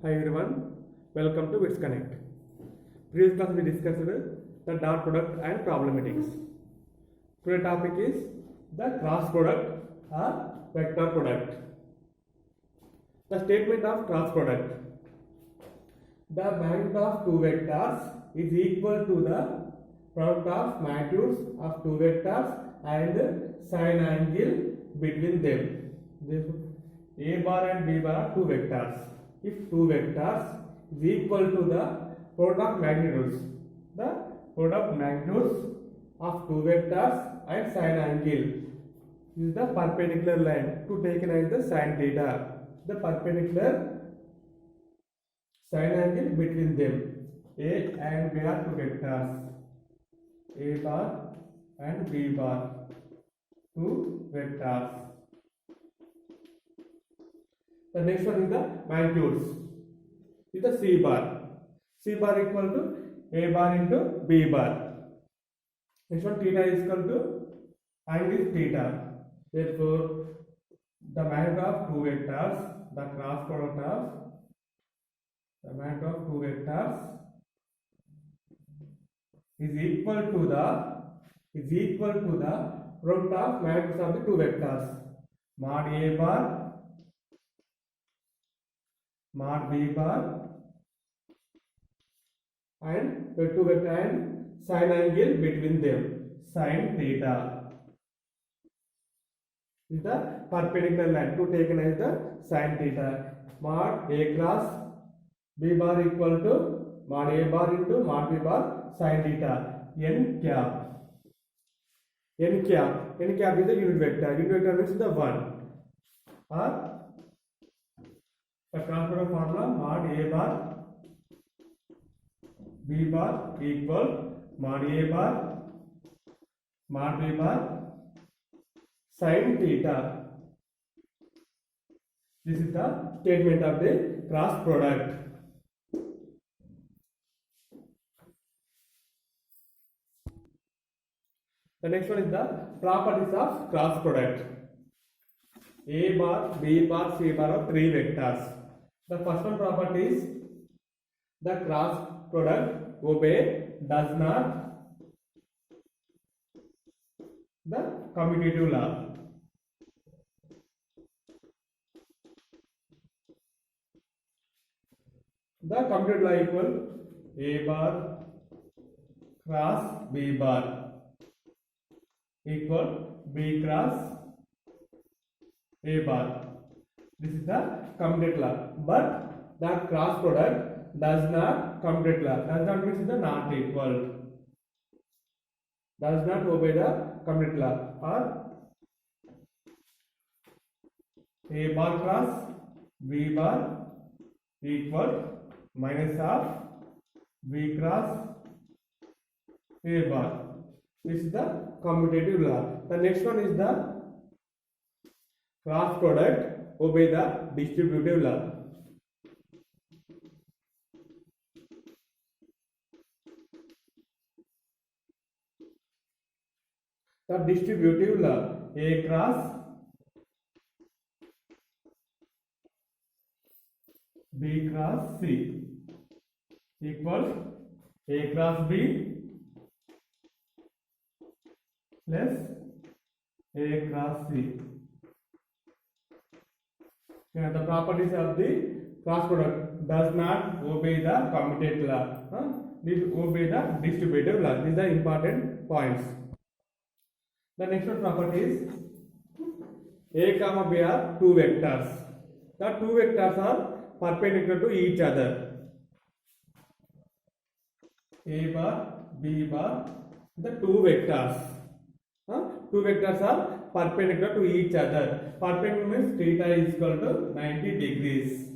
Hi everyone, welcome to Wits Connect. Previous class we discussed the dot product and problematics. Today's topic is the cross product or vector product. The statement of cross product. The magnitude of two vectors is equal to the product of magnitudes of two vectors and sine angle between them. Therefore, A bar and B bar are two vectors. If two vectors is equal to the product of magnitudes, the product of magnitudes of two vectors and sine angle is the perpendicular line to taken as the sine theta. The perpendicular sine angle between them. A and B are two vectors. A bar and B bar, two vectors. The next one is the magnitudes. Is the C bar. C bar equal to A bar into B bar. Next one theta is equal to angle is theta. Therefore, the magnitude of two vectors, the cross product of the magnitude of two vectors is equal to the product of magnitudes of the two vectors. Mod A bar, mod B bar, and the two vector and sine angle between them, sine theta. Is the perpendicular line to taken as the sine theta. Mod A cross B bar equal to mod A bar into mod B bar sine theta. N cap. N cap is the unit vector. Unit vector means the 1. Or the cross product formula mod A bar B bar equal mod A bar mod B bar sine theta. This is the statement of the cross product. The next one is the properties of cross product. A bar, B bar, C bar are three vectors. The first one property is the cross product does not the commutative law. The commutative law equal A bar cross B bar equal B cross A bar. This is the commutative law. But the cross product does not commutative law. Does not means the not equal. Does not obey the commutative law. Or A bar cross B bar equal minus of B cross A bar. This is the commutative law. The next one is the cross product obey the distributive law. The distributive law A cross B cross C equals A cross B plus A cross C. The properties of the cross product does not obey the commutative law. This obey the distributive law. These are important points. The next one property is A comma B are two vectors. The two vectors are perpendicular to each other. A bar, B bar, the two vectors. Two vectors are perpendicular to each other. Perpendicular means theta is equal to 90 degrees.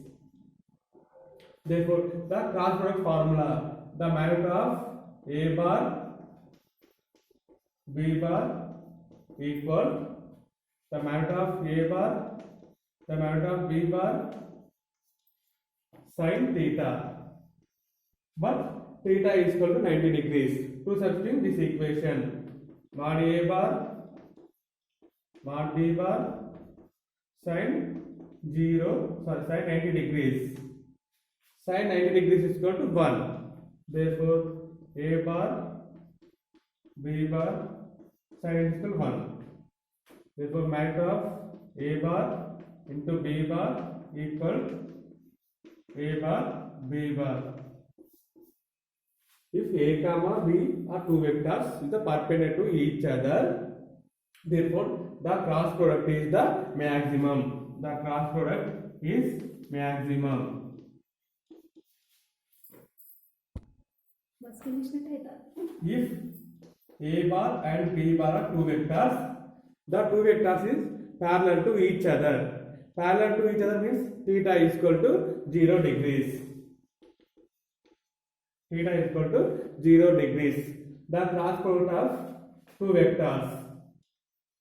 Therefore, the cross product formula, the magnitude of A bar B bar equal the magnitude of A bar, the magnitude of B bar sine theta. But theta is equal to 90 degrees. To substitute this equation, mod A bar mod B bar sine 90 degrees. Sin 90 degrees is equal to 1. Therefore, A bar, B bar, sin is equal to 1. Therefore, magnitude of A bar into B bar equal A bar, B bar. If A comma B are two vectors is the perpendicular to each other, therefore the cross product is the maximum. The cross product is maximum. If A bar and B bar are two vectors, the two vectors is parallel to each other. Parallel to each other means theta is equal to 0 degrees. Theta is equal to 0 degrees. The cross product of two vectors,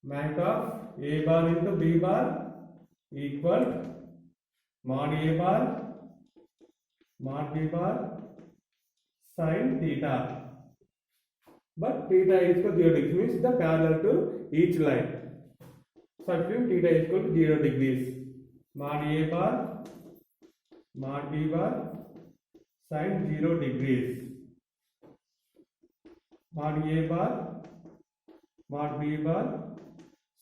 magnitude of A bar into B bar equal mod A bar mod B bar sin theta. But theta is equal to 0 degrees means the parallel to each line. Substitute theta is equal to 0 degrees. Mod A bar mod B bar sin 0 degrees. Mod A bar mod B bar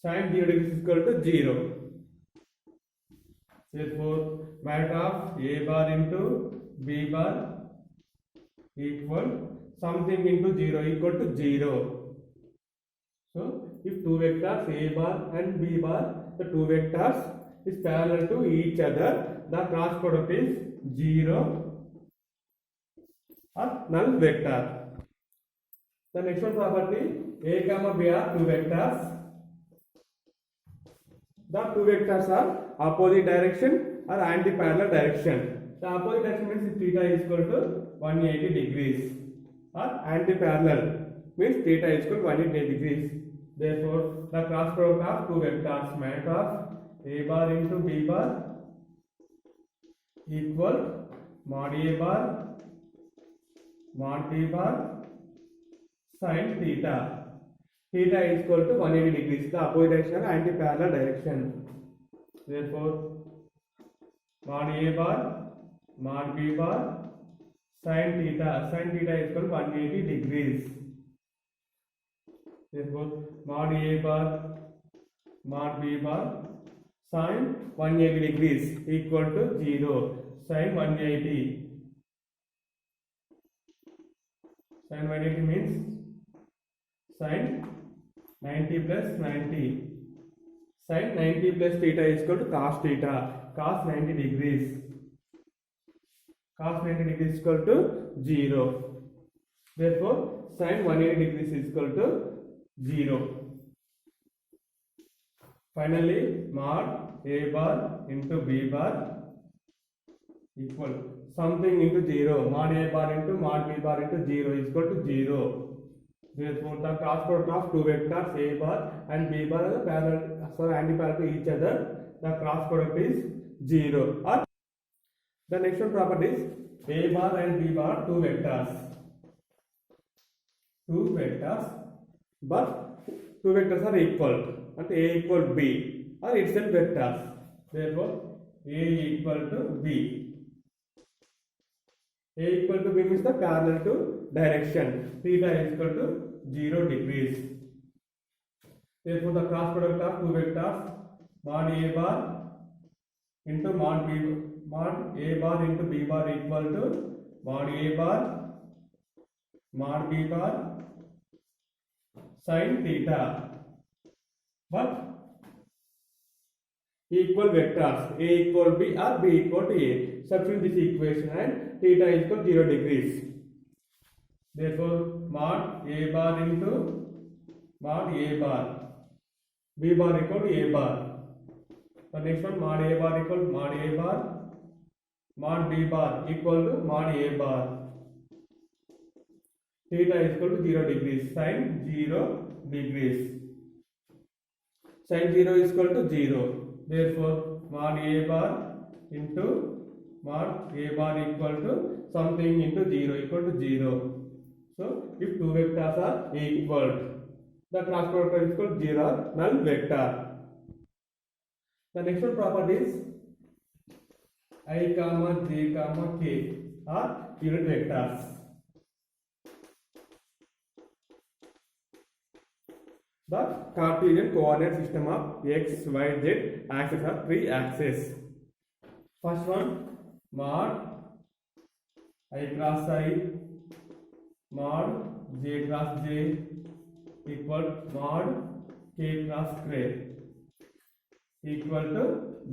sin 0 degrees is equal to 0. Therefore, magnitude of A bar into B bar equal something into 0 equal to 0. So, if two vectors A bar and B bar, the two vectors is parallel to each other, the cross product is 0 or null vector. The next one property, A comma B are two vectors. The two vectors are opposite direction or anti-parallel direction. The opposite direction means theta is equal to 180 degrees or anti-parallel means theta is equal to 180 degrees. Therefore, the cross product of two vectors, magnitude of A bar into B bar equal mod A bar mod B bar sin theta. Theta is equal to 180 degrees, the opposite direction, anti-parallel direction. Therefore, mod A bar mod B bar sin theta is equal to 180 degrees. Therefore, mod A bar mod B bar sin 180 degrees equal to 0. Sin 180. Sin 180 means sin 90 plus 90. Sin 90 plus theta is equal to cos theta. Cos 90 degrees. Cos 90 degrees is equal to 0. Therefore, sin 180 degrees is equal to 0. Finally, mod A bar into B bar equal something into 0. Mod A bar into mod B bar into 0 is equal to 0. Therefore, the cross product of two vectors A bar and B bar are parallel, anti-parallel to each other. The cross product is 0. Or the next one property is A bar and B bar are two vectors. Two vectors, but two vectors are equal. And A equal B or itself vectors. Therefore, A equal to B. A equal to B means the parallel to direction. Theta is equal to 0 degrees. Therefore, the cross product of two vectors mod A bar into mod B mod A bar into B bar equal to mod A bar mod B bar sin theta. But equal vectors A equal B or B equal to A. Substitute this equation and theta is equal to 0 degrees. Therefore, mod A bar into mod A bar B bar equal to A bar. The next one mod A bar equal to mod A bar mod B bar equal to mod A bar. Theta is equal to 0 degrees. Sin 0 degrees. Sin 0 is equal to 0. Therefore, mod A bar into mod A bar equal to something into 0 equal to 0. So, if two vectors are equal, the cross product is equal to 0 null vector. The next one property is I comma j comma k are unit vectors. The Cartesian coordinate system of x, y, z axes are three axes. First one, mod I cross I mod j cross j equal mod k cross k equal to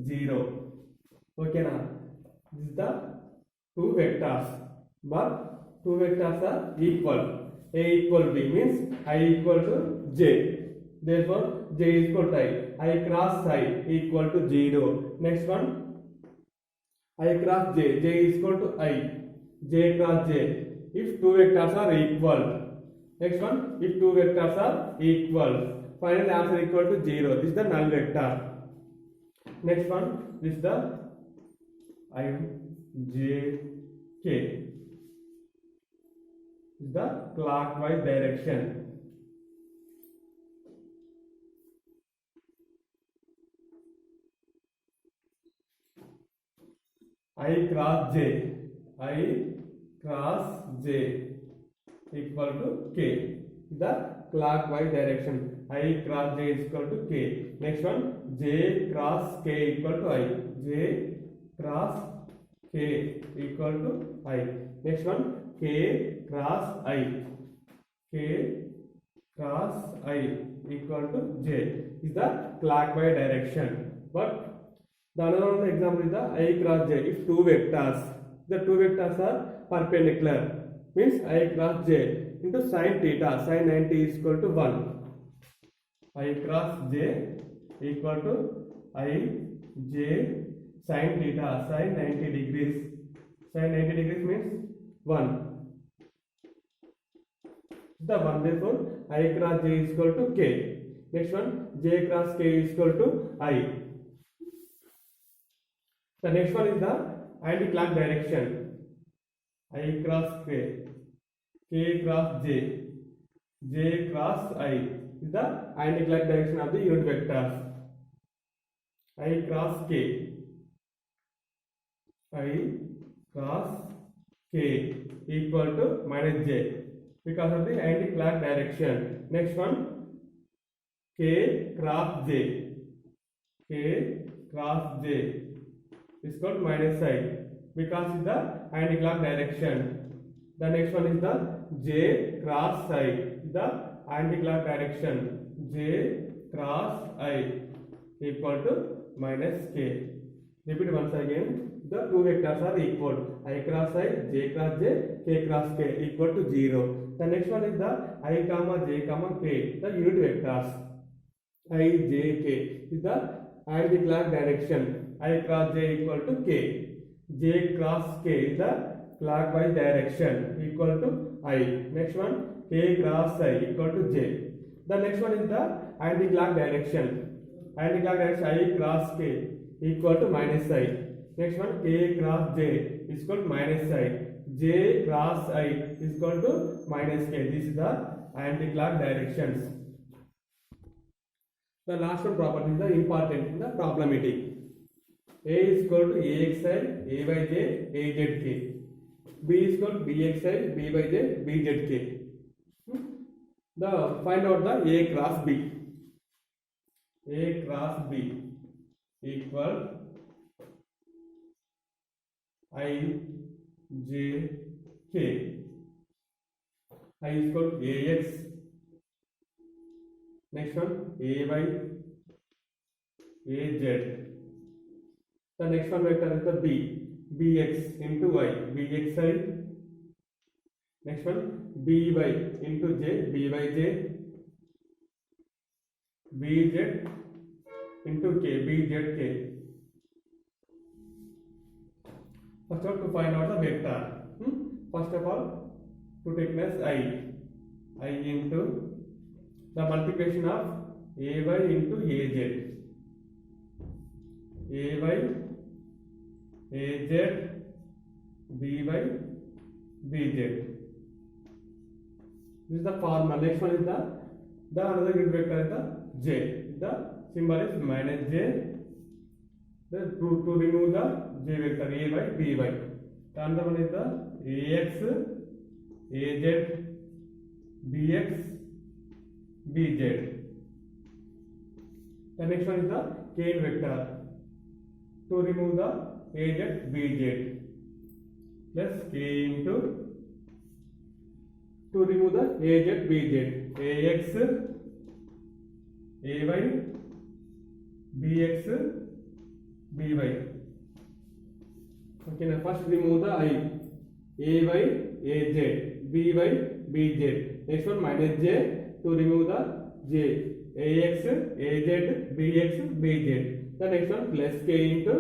0. Okay na? This is the two vectors, but two vectors are equal. A equal b means I equal to j. Therefore, j is equal to I. I cross I equal to 0. Next one, I cross j. J is equal to I. J cross j. If two vectors are equal. Next one, if two vectors are equal. Final answer equal to 0. This is the null vector. Next one, this is the I, j, k. This is the clockwise direction. I cross j. I cross j equal to k. The clockwise direction. I cross j is equal to k. Next one, j cross k equal to I. J cross k equal to I. Next one, k cross I. K cross I equal to j is the clockwise direction. But the another example is the I cross j. If two vectors, the two vectors are perpendicular, means I cross j into sin theta, sin 90 is equal to 1. I cross j equal to I j sin theta, sin 90 degrees. Sin 90 degrees means 1. The 1, therefore I cross j is equal to k. Next one, j cross k is equal to I. The next one is the anti-clock direction. I cross k cross j, j cross I is the anti-clock direction of the unit vectors. I cross k, I cross k equal to minus j because of the anti-clock direction. Next one, k cross j, k cross j is called minus I because of the anti-clock direction. The next one is the j cross I, the anti-clock direction. J cross I equal to minus k. Repeat once again. The two vectors are equal. I cross I, j cross j, k cross k equal to 0. The next one is the I comma j comma k, the unit vectors. I, j, k is the anti-clock direction. I cross j equal to k. J cross k is the clockwise direction equal to I. Next one, k cross I equal to j. The next one is the anti-clock direction. Anti-clock direction I cross k equal to minus I. Next one, k cross j is equal to minus I. J cross I is equal to minus k. This is the anti-clock directions. The last one property is the important in the problematic. A is equal to AXI, AYJ, AZK. B is equal to BXI, BYJ, BZK. Find out the A cross B. A cross B equal I, J, K. I is equal to AX. Next one, AY, AZ. The next one vector is the B, Bx into y, Bxi. Next one, By into j, Byj. Bz into k, Bzk. First of all, to find out the vector. First of all, to take as I into the multiplication of Ay into Az. Ay, Az, By, Bz. This is the formula. Next one is the another unit vector is the j. The symbol is minus j. to remove the j vector a by b by. The another one is the ax, az, bx, bz. The next one is the kn vector to remove the az, bz plus k into to remove the az, bz, ax, ay, bx, by. Okay, now first remove the I. Ay, az, by, bz. Next one minus j to remove the j. Ax, az, bx, bz. The next one plus k into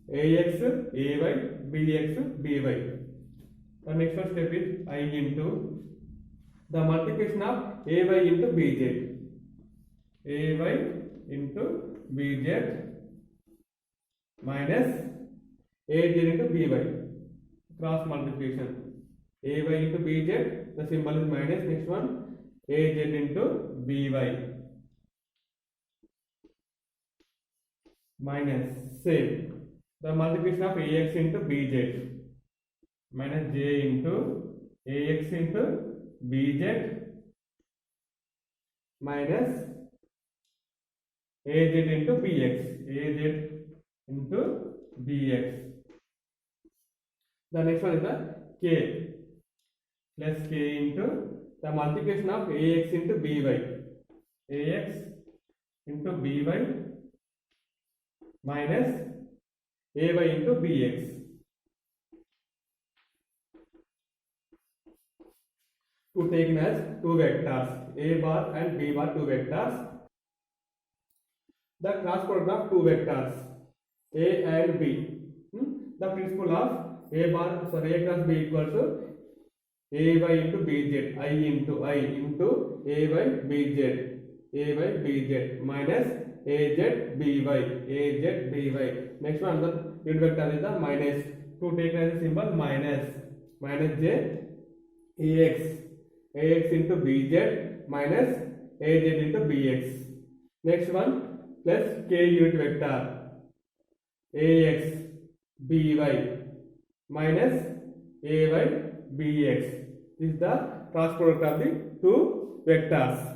ax, ay, bx, by. The next one step is I into the multiplication of ay into bz. Ay into bz minus az into by. Cross multiplication. Ay into bz, the symbol is minus. Next one az into by minus same. The multiplication of ax into bz minus j into ax into bz minus az into bx. Az into bx. The next one is the k plus k into the multiplication of ax into by. Ax into by minus ay into bx. To taken as two vectors, a bar and b bar, two vectors. The cross product of two vectors a and b. The principle of a bar, sorry, a cross b equals to ay into bz, I into ay bz minus az by. Next one, the unit vector is the minus. To take as a symbol minus j ax into bz minus az into bx. Next one plus k unit vector ax by minus ay bx. This is the cross product of the two vectors.